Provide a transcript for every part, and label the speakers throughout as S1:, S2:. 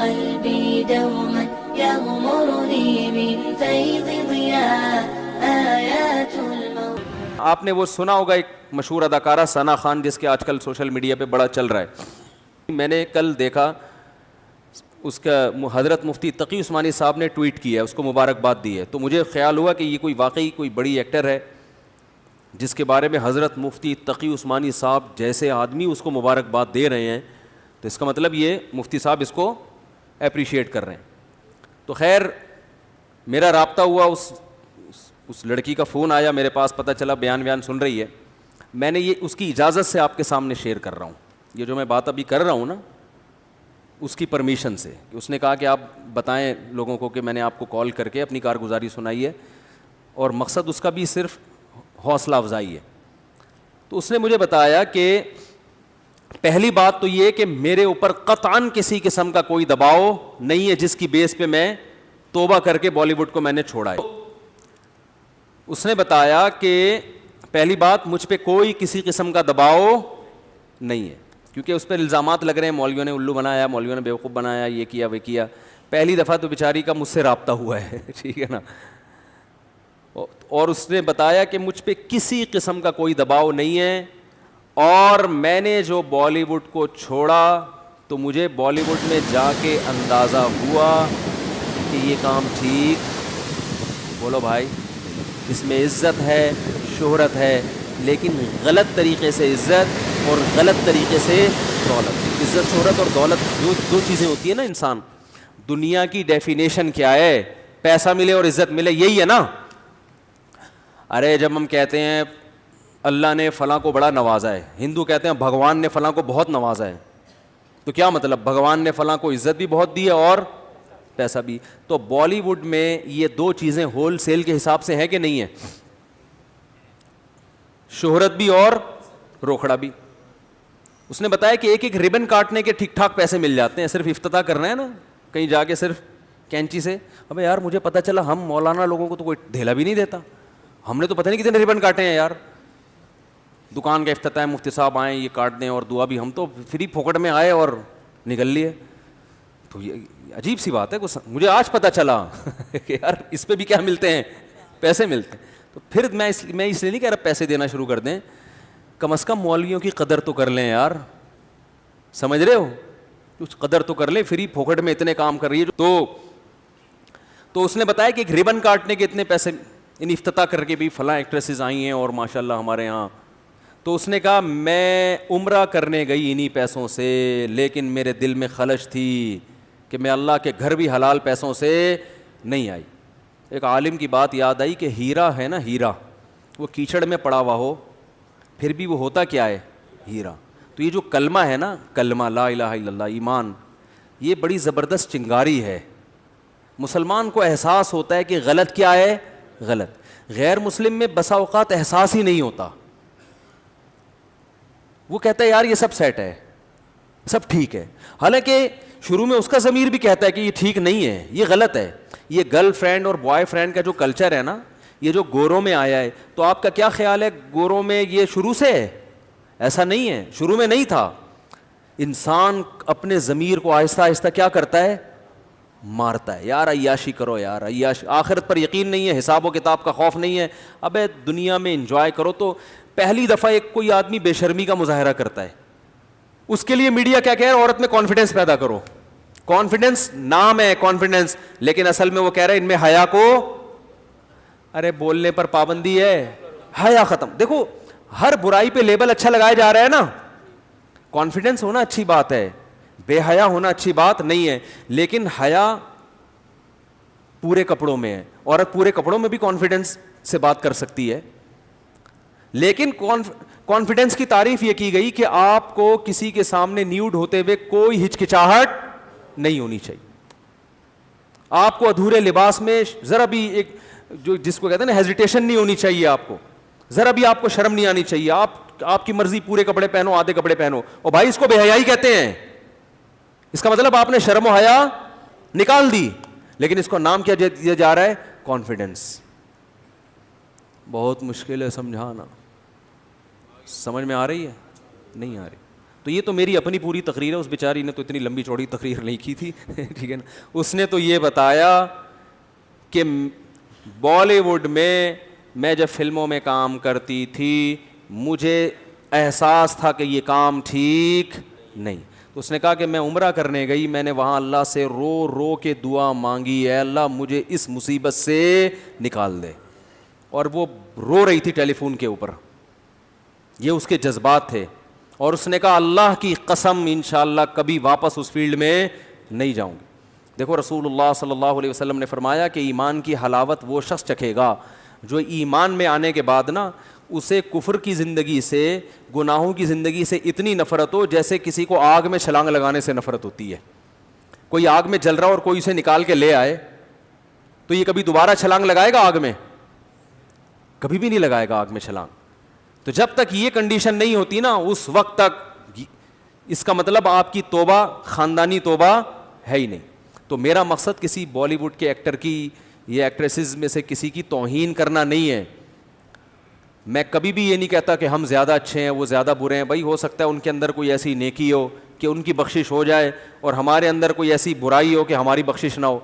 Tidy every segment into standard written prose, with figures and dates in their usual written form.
S1: قلبي دوما يغمرني من فيض ضياء آيات المولى.
S2: آپ نے وہ سنا ہوگا ایک مشہور اداکارہ ثنا خان جس کے آج کل سوشل میڈیا پہ بڑا چل رہا ہے. میں نے کل دیکھا اس کا حضرت مفتی تقی عثمانی صاحب نے ٹویٹ کیا ہے, اس کو مبارکباد دی ہے. تو مجھے خیال ہوا کہ یہ کوئی واقعی کوئی بڑی ایکٹر ہے جس کے بارے میں حضرت مفتی تقی عثمانی صاحب جیسے آدمی اس کو مبارکباد دے رہے ہیں, تو اس کا مطلب یہ مفتی صاحب اس کو اپریشیٹ کر رہے ہیں. تو خیر میرا رابطہ ہوا, اس لڑکی کا فون آیا میرے پاس, پتہ چلا بیان سن رہی ہے. میں نے یہ اس کی اجازت سے آپ کے سامنے شیئر کر رہا ہوں. یہ جو میں بات ابھی کر رہا ہوں نا, اس کی پرمیشن سے, کہ اس نے کہا کہ آپ بتائیں لوگوں کو کہ میں نے آپ کو کال کر کے اپنی کارگزاری سنائی ہے, اور مقصد اس کا بھی صرف حوصلہ افزائی ہے. تو اس نے مجھے بتایا کہ پہلی بات تو یہ کہ میرے اوپر قطعاً کسی قسم کا کوئی دباؤ نہیں ہے جس کی بیس پہ میں توبہ کر کے بالی ووڈ کو میں نے چھوڑا ہے. اس نے بتایا کہ پہلی بات مجھ پہ کوئی کسی قسم کا دباؤ نہیں ہے, کیونکہ اس پہ الزامات لگ رہے ہیں مولویوں نے الو بنایا, مولویوں نے بیوقوف بنایا, یہ کیا وہ کیا. پہلی دفعہ تو بیچاری کا مجھ سے رابطہ ہوا ہے, ٹھیک ہے نا. اور اس نے بتایا کہ مجھ پہ کسی قسم کا کوئی دباؤ نہیں ہے, اور میں نے جو بالی ووڈ کو چھوڑا تو مجھے بالی ووڈ میں جا کے اندازہ ہوا کہ یہ کام ٹھیک, بولو بھائی, اس میں عزت ہے, شہرت ہے, لیکن غلط طریقے سے عزت اور غلط طریقے سے دولت. عزت شہرت اور دولت دو چیزیں ہوتی ہیں نا. انسان دنیا کی ڈیفینیشن کیا ہے؟ پیسہ ملے اور عزت ملے, یہی ہے نا. ارے جب ہم کہتے ہیں اللہ نے فلاں کو بڑا نوازا ہے, ہندو کہتے ہیں بھگوان نے فلاں کو بہت نوازا ہے, تو کیا مطلب؟ بھگوان نے فلاں کو عزت بھی بہت دی ہے اور پیسہ بھی. تو بالی ووڈ میں یہ دو چیزیں ہول سیل کے حساب سے ہیں کہ نہیں ہے؟ شہرت بھی اور روکھڑا بھی. اس نے بتایا کہ ایک ایک ربن کاٹنے کے ٹھیک ٹھاک پیسے مل جاتے ہیں, صرف افتتاح کرنا ہے نا کہیں جا کے صرف کینچی سے. ابے یار مجھے پتا چلا ہم مولانا لوگوں کو تو کوئی ڈھیلا بھی نہیں دیتا, ہم نے تو پتہ نہیں کتنے ربن کاٹے ہیں یار. دکان کا افتتاح ہے, مفتی صاحب آئیں یہ کاٹ دیں اور دعا بھی, ہم تو فری پھوکٹ میں آئے اور نکل لیے. تو یہ عجیب سی بات ہے, مجھے آج پتہ چلا کہ یار اس پہ بھی کیا ملتے ہیں, پیسے ملتے ہیں. تو پھر میں اس لیے نہیں کہہ رہا پیسے دینا شروع کر دیں, کم از کم مولویوں کی قدر تو کر لیں یار, سمجھ رہے ہو, کچھ قدر تو کر لیں. فری پھوکٹ میں اتنے کام کر رہی ہے. تو اس نے بتایا کہ ایک ربن کاٹنے کے اتنے پیسے, ان افتتاح کر کے بھی فلاں ایکٹریسز آئی ہیں اور ماشاء اللہ ہمارے یہاں. تو اس نے کہا میں عمرہ کرنے گئی انہی پیسوں سے, لیکن میرے دل میں خلش تھی کہ میں اللہ کے گھر بھی حلال پیسوں سے نہیں آئی. ایک عالم کی بات یاد آئی کہ ہیرا ہے نا, ہیرا وہ کیچڑ میں پڑا ہوا ہو پھر بھی وہ ہوتا کیا ہے؟ ہیرا. تو یہ جو کلمہ ہے نا, کلمہ لا الہ الا اللہ, ایمان, یہ بڑی زبردست چنگاری ہے. مسلمان کو احساس ہوتا ہے کہ غلط کیا ہے, غلط. غیر مسلم میں بسا اوقات احساس ہی نہیں ہوتا, وہ کہتا ہے یار یہ سب سیٹ ہے, سب ٹھیک ہے, حالانکہ شروع میں اس کا ضمیر بھی کہتا ہے کہ یہ ٹھیک نہیں ہے, یہ غلط ہے. یہ گرل فرینڈ اور بوائے فرینڈ کا جو کلچر ہے نا, یہ جو گوروں میں آیا ہے, تو آپ کا کیا خیال ہے گوروں میں یہ شروع سے ہے؟ ایسا نہیں ہے, شروع میں نہیں تھا. انسان اپنے ضمیر کو آہستہ آہستہ کیا کرتا ہے؟ مارتا ہے. یار عیاشی کرو, یار عیاشی, آخرت پر یقین نہیں ہے, حساب و کتاب کا خوف نہیں ہے, ابے دنیا میں انجوائے کرو. تو پہلی دفعہ ایک کوئی آدمی بے شرمی کا مظاہرہ کرتا ہے, اس کے لیے میڈیا کیا کہہ رہا ہے؟ عورت میں کانفیڈنس پیدا کرو. کانفیڈنس نام ہے کانفیڈنس, لیکن اصل میں وہ کہہ رہا ہے ان میں حیا کو, ارے بولنے پر پابندی ہے, حیا ختم. دیکھو ہر برائی پہ لیبل اچھا لگایا جا رہا ہے نا. کانفیڈنس ہونا اچھی بات ہے, بے حیا ہونا اچھی بات نہیں ہے, لیکن حیا پورے کپڑوں میں ہے. عورت پورے کپڑوں میں بھی کانفیڈنس سے بات کر سکتی ہے, لیکن کانفیڈنس کی تعریف یہ کی گئی کہ آپ کو کسی کے سامنے نیوڈ ہوتے ہوئے کوئی ہچکچاہٹ نہیں ہونی چاہیے. آپ کو ادھورے لباس میں ذرا بھی ایک جو جس کو کہتے ہیں نا ہیزیٹیشن نہیں ہونی چاہیے, آپ کو ذرا بھی آپ کو شرم نہیں آنی چاہیے. آپ کی مرضی پورے کپڑے پہنو, آدھے کپڑے پہنو, اور بھائی اس کو بے حیائی کہتے ہیں. اس کا مطلب آپ نے شرم و حیا نکال دی, لیکن اس کو نام کیا دیا جا رہا ہے؟ کانفیڈنس. بہت مشکل ہے سمجھانا, سمجھ میں آ رہی ہے؟ نہیں آ رہی. تو یہ تو میری اپنی پوری تقریر ہے, اس بیچاری نے تو اتنی لمبی چوڑی تقریر نہیں کی تھی ٹھیک ہے نا. اس نے تو یہ بتایا کہ بالی ووڈ میں جب فلموں میں کام کرتی تھی مجھے احساس تھا کہ یہ کام ٹھیک نہیں. تو اس نے کہا کہ میں عمرہ کرنے گئی, میں نے وہاں اللہ سے رو رو کے دعا مانگی, اے اللہ مجھے اس مصیبت سے نکال دے, اور وہ رو رہی تھی ٹیلی فون کے اوپر, یہ اس کے جذبات تھے. اور اس نے کہا اللہ کی قسم انشاءاللہ کبھی واپس اس فیلڈ میں نہیں جاؤں گی. دیکھو رسول اللہ صلی اللہ علیہ وسلم نے فرمایا کہ ایمان کی حلاوت وہ شخص چکھے گا جو ایمان میں آنے کے بعد نا اسے کفر کی زندگی سے, گناہوں کی زندگی سے اتنی نفرت ہو جیسے کسی کو آگ میں چھلانگ لگانے سے نفرت ہوتی ہے. کوئی آگ میں جل رہا اور کوئی اسے نکال کے لے آئے تو یہ کبھی دوبارہ چھلانگ لگائے گا آگ میں؟ کبھی بھی نہیں لگائے گا آگ میں چھلانگ. تو جب تک یہ کنڈیشن نہیں ہوتی نا اس وقت تک اس کا مطلب آپ کی توبہ خاندانی توبہ ہے ہی نہیں. تو میرا مقصد کسی بالی ووڈ کے ایکٹر کی یا ایکٹریسز میں سے کسی کی توہین کرنا نہیں ہے. میں کبھی بھی یہ نہیں کہتا کہ ہم زیادہ اچھے ہیں وہ زیادہ برے ہیں. بھائی ہو سکتا ہے ان کے اندر کوئی ایسی نیکی ہو کہ ان کی بخشش ہو جائے اور ہمارے اندر کوئی ایسی برائی ہو کہ ہماری بخشش نہ ہو.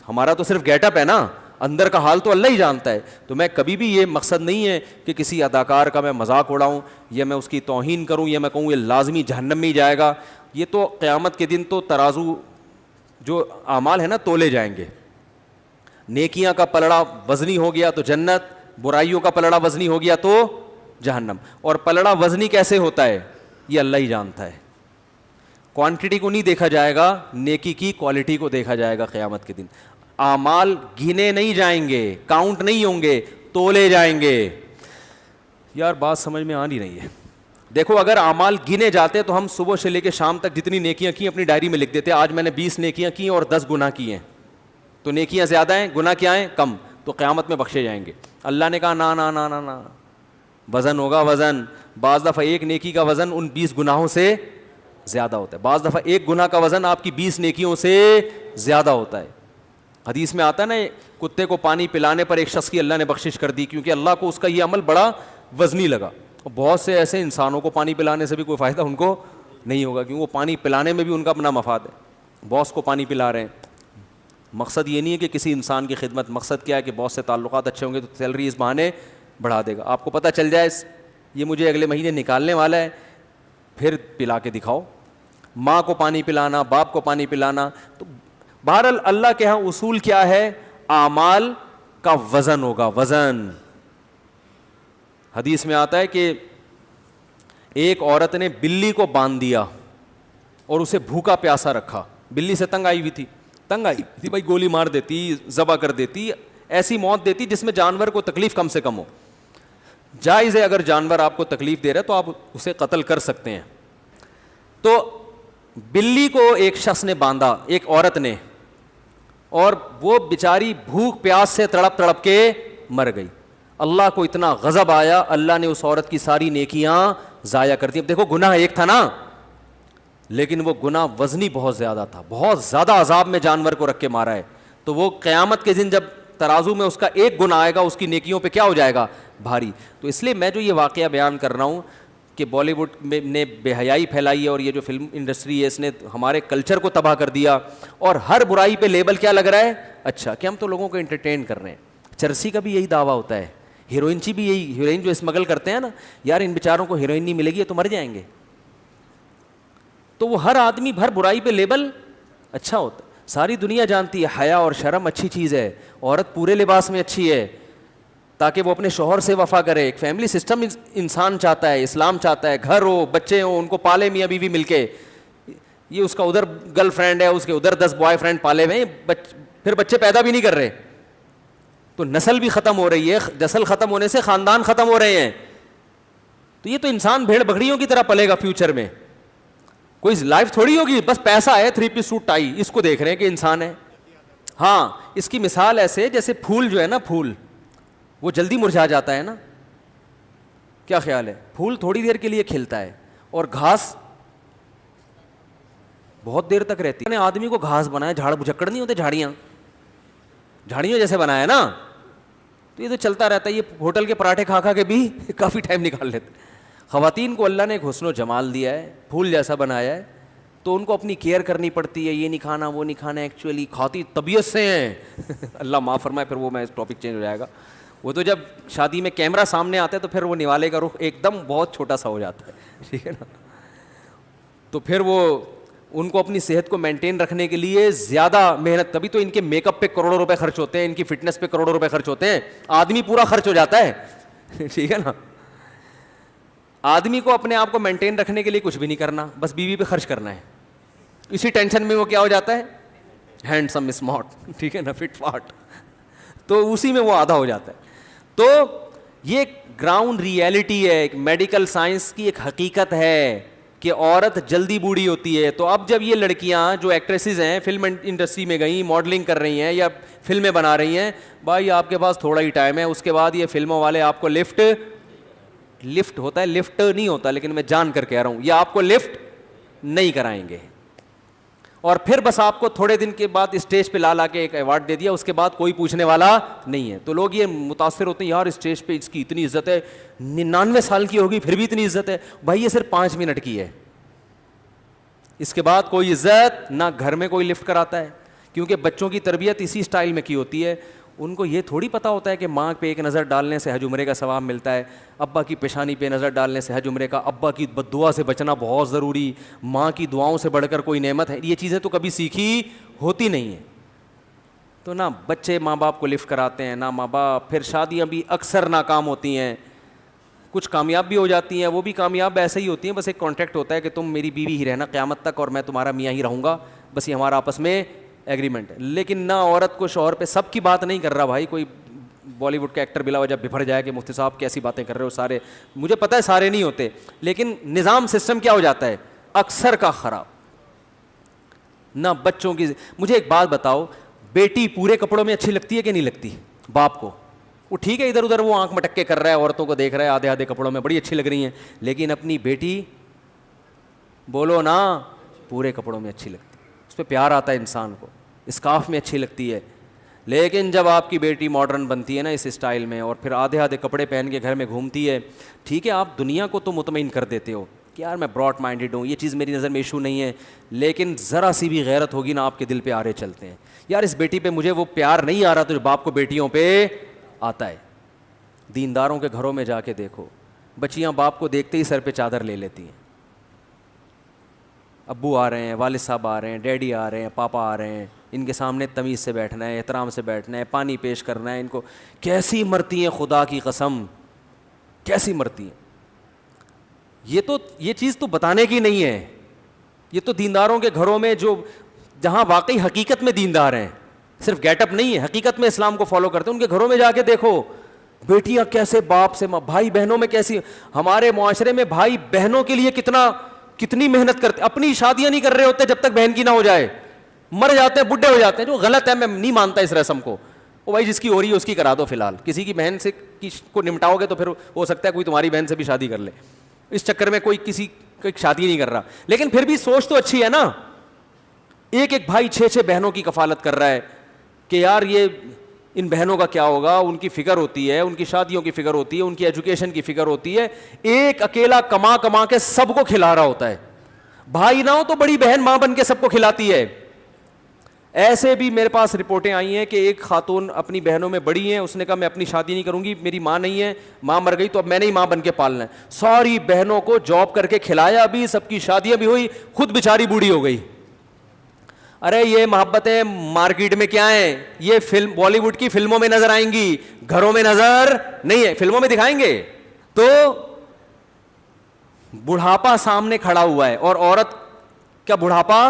S2: ہمارا تو صرف گیٹ اپ ہے نا, اندر کا حال تو اللہ ہی جانتا ہے. تو میں کبھی بھی یہ مقصد نہیں ہے کہ کسی اداکار کا میں مذاق اڑاؤں یا میں اس کی توہین کروں یا میں کہوں یہ لازمی جہنم میں ہی جائے گا. یہ تو قیامت کے دن تو ترازو جو اعمال ہے نا تولے جائیں گے. نیکیاں کا پلڑا وزنی ہو گیا تو جنت, برائیوں کا پلڑا وزنی ہو گیا تو جہنم. اور پلڑا وزنی کیسے ہوتا ہے یہ اللہ ہی جانتا ہے. کوانٹٹی کو نہیں دیکھا جائے گا, نیکی کی کوالٹی کو دیکھا جائے گا قیامت کے دن. اعمال گنے نہیں جائیں گے, کاؤنٹ نہیں ہوں گے, تولے جائیں گے. یار بات سمجھ میں آ نہیں رہی ہے. دیکھو اگر اعمال گنے جاتے تو ہم صبح سے لے کے شام تک جتنی نیکیاں کی اپنی ڈائری میں لکھ دیتے, آج میں نے 20 نیکیاں کی اور 10 گناہ کیے ہیں. تو نیکیاں زیادہ ہیں, گناہ کیا ہیں کم, تو قیامت میں بخشے جائیں گے. اللہ نے کہا نا نا نا نا نا, وزن ہوگا وزن. بعض دفعہ ایک نیکی کا وزن ان 20 گناہوں سے زیادہ ہوتا ہے, بعض دفعہ ایک گناہ کا وزن آپ کی 20 نیکیوں سے زیادہ ہوتا ہے. حدیث میں آتا ہے نا کتے کو پانی پلانے پر ایک شخص کی اللہ نے بخشش کر دی کیونکہ اللہ کو اس کا یہ عمل بڑا وزنی لگا. بہت سے ایسے انسانوں کو پانی پلانے سے بھی کوئی فائدہ ان کو نہیں ہوگا کیونکہ وہ پانی پلانے میں بھی ان کا اپنا مفاد ہے. باس کو پانی پلا رہے ہیں, مقصد یہ نہیں ہے کہ کسی انسان کی خدمت, مقصد کیا ہے کہ باس سے تعلقات اچھے ہوں گے تو سیلری اس بہانے بڑھا دے گا. آپ کو پتہ چل جائے یہ مجھے اگلے مہینے نکالنے والا ہے, پھر پلا کے دکھاؤ. ماں کو پانی پلانا, باپ کو پانی پلانا. تو بہرحال اللہ کے ہاں اصول کیا ہے, اعمال کا وزن ہوگا, وزن. حدیث میں آتا ہے کہ ایک عورت نے بلی کو باندھ دیا اور اسے بھوکا پیاسا رکھا. بلی سے تنگ آئی تھی بھائی, گولی مار دیتی, ذبح کر دیتی, ایسی موت دیتی جس میں جانور کو تکلیف کم سے کم ہو. جائز ہے اگر جانور آپ کو تکلیف دے رہا ہے تو آپ اسے قتل کر سکتے ہیں. تو بلی کو ایک شخص نے باندھا, ایک عورت نے, اور وہ بیچاری بھوک پیاس سے تڑپ تڑپ کے مر گئی. اللہ کو اتنا غضب آیا, اللہ نے اس عورت کی ساری نیکیاں ضائع کر دی. اب دیکھو گناہ ایک تھا نا, لیکن وہ گناہ وزنی بہت زیادہ تھا, بہت زیادہ عذاب میں جانور کو رکھ کے مارا ہے. تو وہ قیامت کے دن جب ترازو میں اس کا ایک گناہ آئے گا اس کی نیکیوں پہ کیا ہو جائے گا, بھاری. تو اس لیے میں جو یہ واقعہ بیان کر رہا ہوں کہ بالی ووڈ نے بے حیائی پھیلائی ہے اور یہ جو فلم انڈسٹری ہے اس نے ہمارے کلچر کو تباہ کر دیا, اور ہر برائی پہ لیبل کیا لگ رہا ہے, اچھا کہ ہم تو لوگوں کو انٹرٹین کر رہے ہیں. چرسی کا بھی یہی دعویٰ ہوتا ہے, ہیروئن چی بھی یہی, ہیروئن جو اسمگل کرتے ہیں نا, یار ان بیچاروں کو ہیروئن نہیں ملے گی تو مر جائیں گے. تو وہ ہر آدمی ہر برائی پہ لیبل اچھا ہوتا ہے. ساری دنیا جانتی ہے حیا اور شرم اچھی چیز ہے, عورت پورے لباس میں اچھی ہے تاکہ وہ اپنے شوہر سے وفا کرے. ایک فیملی سسٹم انسان چاہتا ہے, اسلام چاہتا ہے, گھر ہو, بچے ہوں, ان کو پالے میاں بیوی مل کے. یہ اس کا ادھر گرل فرینڈ ہے, اس کے ادھر 10 بوائے فرینڈ پالے ہوئے ہیں, پھر بچے پیدا بھی نہیں کر رہے. تو نسل بھی ختم ہو رہی ہے, نسل ختم ہونے سے خاندان ختم ہو رہے ہیں. تو یہ تو انسان بھیڑ بکریوں کی طرح پلے گا فیوچر میں. کوئی لائف تھوڑی ہوگی, بس پیسہ ہے, 3 پیس سوٹ ٹائی, اس کو دیکھ رہے ہیں کہ انسان ہے. ہاں اس کی مثال ایسے جیسے پھول جو ہے نا, پھول وہ جلدی مرجھا جاتا ہے نا, کیا خیال ہے؟ پھول تھوڑی دیر کے لیے کھلتا ہے اور گھاس بہت دیر تک رہتی ہے. آدمی کو گھاس بنایا, جھاڑ بھجکڑ نہیں ہوتے, جھاڑیوں جیسے بنایا نا, تو یہ تو چلتا رہتا ہے. یہ ہوٹل کے پراٹھے کھا کھا کے بھی کافی ٹائم نکال لیتے. خواتین کو اللہ نے ایک حسن و جمال دیا ہے, پھول جیسا بنایا ہے, تو ان کو اپنی کیئر کرنی پڑتی ہے, یہ نہیں کھانا وہ نہیں کھانا, ایکچولی کھاتی طبیعت سے ہیں اللہ معاف فرمائے, پھر وہ میں ٹاپک چینج ہو جائے گا. وہ تو جب شادی میں کیمرہ سامنے آتا ہے تو پھر وہ نوالے کا رخ ایک دم بہت چھوٹا سا ہو جاتا ہے, ٹھیک ہے نا. تو پھر وہ ان کو اپنی صحت کو مینٹین رکھنے کے لیے زیادہ محنت, تبھی تو ان کے میک اپ پہ کروڑوں روپے خرچ ہوتے ہیں, ان کی فٹنس پہ کروڑوں روپے خرچ ہوتے ہیں. آدمی پورا خرچ ہو جاتا ہے, ٹھیک ہے نا. آدمی کو اپنے آپ کو مینٹین رکھنے کے لیے کچھ بھی نہیں کرنا, بس بیوی پہ خرچ کرنا ہے. اسی ٹینشن میں وہ کیا ہو جاتا ہے, ہینڈسم اسمارٹ, ٹھیک ہے نا, فٹ فاٹ, تو اسی میں وہ آدھا ہو جاتا ہے. تو یہ گراؤنڈ ریئلٹی ہے, ایک میڈیکل سائنس کی ایک حقیقت ہے کہ عورت جلدی بوڑھی ہوتی ہے. تو اب جب یہ لڑکیاں جو ایکٹریسز ہیں فلم انڈسٹری میں گئیں, ماڈلنگ کر رہی ہیں یا فلمیں بنا رہی ہیں, بھائی آپ کے پاس تھوڑا ہی ٹائم ہے, اس کے بعد یہ فلموں والے آپ کو لفٹ ہوتا ہے, لفٹ نہیں ہوتا لیکن میں جان کر کہہ رہا ہوں, یہ آپ کو لفٹ نہیں کرائیں گے. اور پھر بس آپ کو تھوڑے دن کے بعد اسٹیج پہ لا کے ایک ایوارڈ دے دیا, اس کے بعد کوئی پوچھنے والا نہیں ہے. تو لوگ یہ متاثر ہوتے ہیں, یار اسٹیج پہ اس کی اتنی عزت ہے, 99 سال کی ہوگی پھر بھی اتنی عزت ہے. بھائی یہ صرف 5 منٹ کی ہے, اس کے بعد کوئی عزت نہ. گھر میں کوئی لفٹ کراتا ہے, کیونکہ بچوں کی تربیت اسی اسٹائل میں کی ہوتی ہے. ان کو یہ تھوڑی پتہ ہوتا ہے کہ ماں پہ ایک نظر ڈالنے سے حج عمرے کا ثواب ملتا ہے, ابا کی پیشانی پہ نظر ڈالنے سے حج عمرے کا, ابا کی بد دعا سے بچنا بہت ضروری, ماں کی دعاؤں سے بڑھ کر کوئی نعمت ہے. یہ چیزیں تو کبھی سیکھی ہوتی نہیں ہیں. تو نہ بچے ماں باپ کو لفٹ کراتے ہیں, نہ ماں باپ. پھر شادیاں بھی اکثر ناکام ہوتی ہیں, کچھ کامیاب بھی ہو جاتی ہیں, وہ بھی کامیاب ایسے ہی ہوتی ہیں, بس ایک کانٹریکٹ ہوتا ہے کہ تم میری بیوی ہی رہنا قیامت تک اور میں تمہارا میاں ہی رہوں گا, بس یہ ہمارا آپس میں ایگریمنٹ ہے. لیکن نہ عورت کو شوہر پہ, سب کی بات نہیں کر رہا بھائی, کوئی بالی ووڈ کا ایکٹر بلا وجہ بفر جائے کہ مفتی صاحب کیسی باتیں کر رہے ہو, سارے مجھے پتہ ہے سارے نہیں ہوتے, لیکن نظام سسٹم کیا ہو جاتا ہے اکثر کا خراب. نہ بچوں کی. مجھے ایک بات بتاؤ, بیٹی پورے کپڑوں میں اچھی لگتی ہے کہ نہیں لگتی باپ کو؟ وہ ٹھیک ہے ادھر ادھر وہ آنکھ مٹک کے کر رہا ہے, عورتوں کو دیکھ رہا ہے آدھے آدھے کپڑوں میں, بڑی اچھی لگ رہی ہیں, لیکن اپنی بیٹی بولو نا پورے کپڑوں میں اچھی لگتی ہے, اس پہ پیار آتا ہے انسان کو, اسکارف میں اچھی لگتی ہے. لیکن جب آپ کی بیٹی ماڈرن بنتی ہے نا اس اسٹائل میں, اور پھر آدھے آدھے کپڑے پہن کے گھر میں گھومتی ہے, ٹھیک ہے آپ دنیا کو تو مطمئن کر دیتے ہو کہ یار میں براڈ مائنڈیڈ ہوں, یہ چیز میری نظر میں ایشو نہیں ہے, لیکن ذرا سی بھی غیرت ہوگی نا آپ کے دل پہ آرے چلتے ہیں, یار اس بیٹی پہ مجھے وہ پیار نہیں آ رہا تو جو باپ کو بیٹیوں پہ آتا ہے. دینداروں کے گھروں میں جا کے دیکھو, بچیاں باپ کو دیکھتے ہی سر پہ چادر لے لیتی ہیں. ابو آ رہے ہیں, والد صاحب آ رہے ہیں, ڈیڈی آ رہے ہیں, پاپا آ رہے ہیں, ان کے سامنے تمیز سے بیٹھنا ہے, احترام سے بیٹھنا ہے, پانی پیش کرنا ہے. ان کو کیسی مرتی ہیں, خدا کی قسم کیسی مرتی ہیں. یہ چیز تو بتانے کی نہیں ہے. یہ تو دینداروں کے گھروں میں جو جہاں واقعی حقیقت میں دیندار ہیں, صرف گیٹ اپ نہیں ہے, حقیقت میں اسلام کو فالو کرتے ہیں, ان کے گھروں میں جا کے دیکھو بیٹیاں کیسے باپ سے, بھائی بہنوں میں کیسی. ہمارے معاشرے میں بھائی بہنوں کے لیے کتنی محنت کرتے, اپنی شادیاں نہیں کر رہے ہوتے جب تک بہن کی نہ ہو جائے, مر جاتے ہیں, بڈھے ہو جاتے ہیں, جو غلط ہے. میں نہیں مانتا اس رسم کو. وہ بھائی جس کی ہو رہی ہے اس کی کرا دو, فی الحال کسی کی بہن سے کو نمٹاؤ گے تو پھر ہو سکتا ہے کوئی تمہاری بہن سے بھی شادی کر لے. اس چکر میں کوئی کسی کی شادی نہیں کر رہا, لیکن پھر بھی سوچ تو اچھی ہے نا. ایک بھائی 6 بہنوں کی کفالت کر رہا ہے کہ یار یہ ان بہنوں کا کیا ہوگا, ان کی فکر ہوتی ہے, ان کی شادیوں کی فکر ہوتی ہے, ان کی ایجوکیشن کی فکر ہوتی ہے. ایک اکیلا کما کے سب کو کھلا رہا ہوتا ہے. بھائی نہ ہو تو بڑی بہن ماں بن کے سب کو کھلاتی ہے. ایسے بھی میرے پاس رپورٹیں آئی ہیں کہ ایک خاتون اپنی بہنوں میں بڑی ہیں, اس نے کہا میں اپنی شادی نہیں کروں گی, میری ماں نہیں ہے, ماں مر گئی تو اب میں نے ہی ماں بن کے پالنا ہے. ساری بہنوں کو جاب کر کے کھلایا بھی, سب کی شادیاں بھی ہوئی, خود بیچاری بوڑھی ہو گئی. ارے یہ محبتیں مارکیٹ میں کیا ہیں, یہ فلم بالی ووڈ کی فلموں میں نظر آئیں گی, گھروں میں نظر نہیں ہے. فلموں میں دکھائیں گے تو بڑھاپا سامنے کھڑا ہوا ہے, اور عورت کا بڑھاپا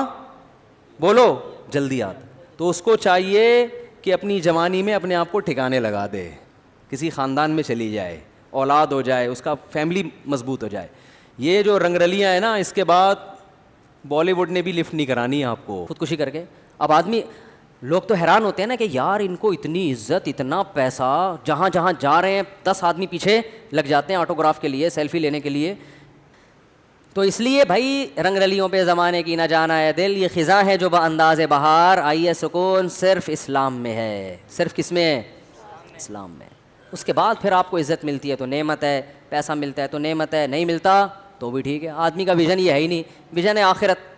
S2: بولو جلدی آتا, تو اس کو چاہیے کہ اپنی جوانی میں اپنے آپ کو ٹھکانے لگا دے, کسی خاندان میں چلی جائے, اولاد ہو جائے, اس کا فیملی مضبوط ہو جائے. یہ جو رنگ رلیاں ہیں نا, اس کے بعد بالی ووڈ نے بھی لفٹ نہیں کرانی ہے آپ کو خودکشی کر کے. اب آدمی لوگ تو حیران ہوتے ہیں نا کہ یار ان کو اتنی عزت, اتنا پیسہ, جہاں جہاں جا رہے ہیں 10 آدمی پیچھے لگ جاتے ہیں آٹوگراف کے لیے, سیلفی لینے کے لیے. تو اس لیے بھائی رنگ رلیوں پہ زمانے کی نہ جانا ہے دل, یہ خزاں ہے جو بانداز بہار, آئیے سکون صرف اسلام میں ہے. صرف کس میں؟ اسلام میں. اس کے بعد پھر آپ کو عزت ملتی ہے تو نعمت ہے.
S3: پیسہ ملتا ہے تو نعمت ہے, نہیں ملتا تو بھی ٹھیک ہے. آدمی کا ویژن یہ ہے ہی نہیں, ویژن ہے آخرت.